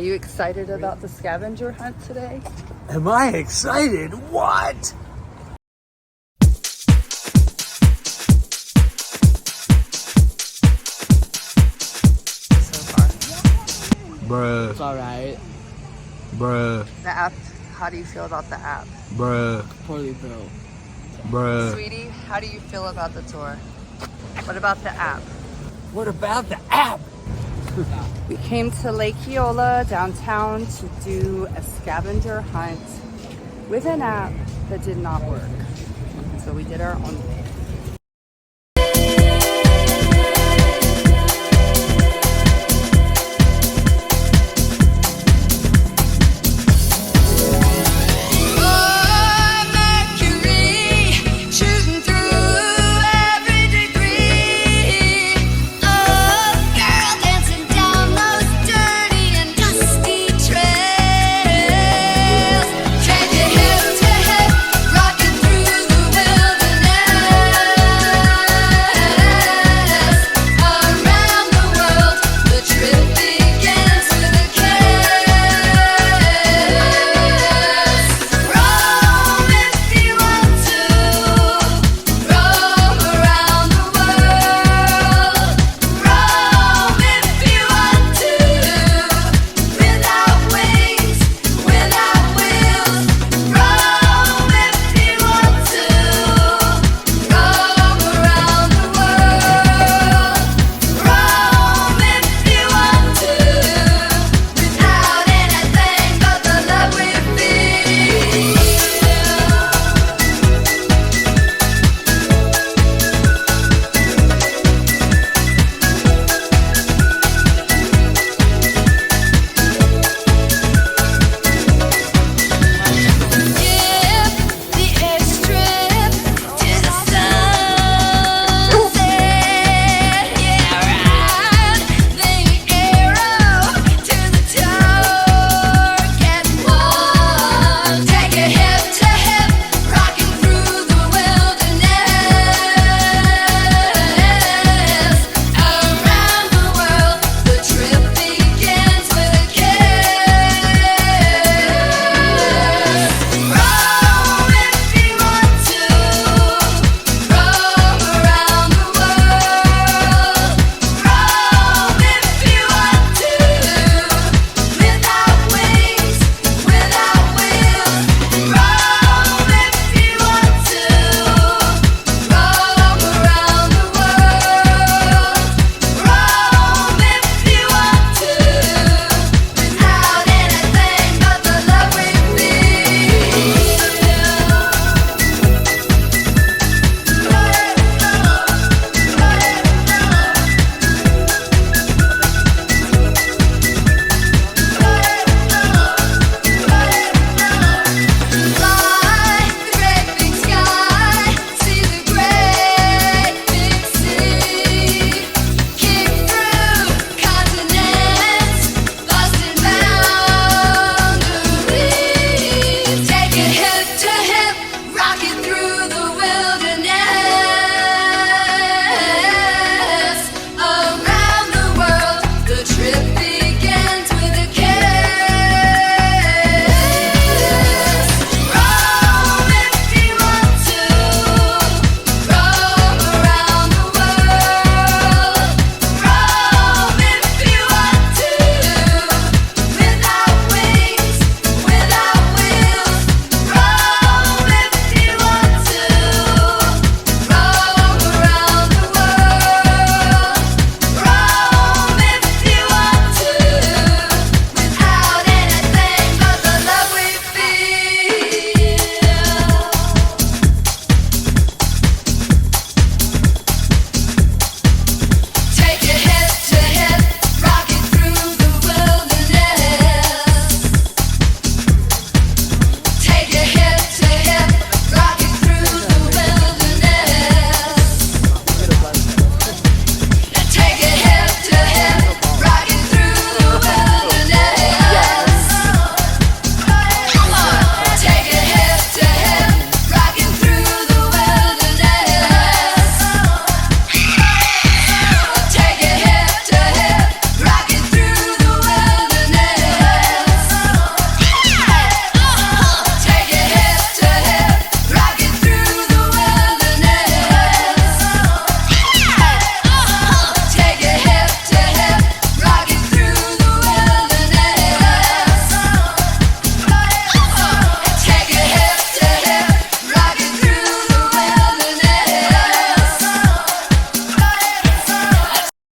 you excited about the scavenger hunt today? Am I excited? What? So far. Bruh. It's alright. Bruh. The app, how do you feel about the app? Bruh. Poorly built. Bruh. Sweetie, how do you feel about the tour? What about the app? What about the app? We came to Lake Eola downtown to do a scavenger hunt with an app that did not work. So we did our own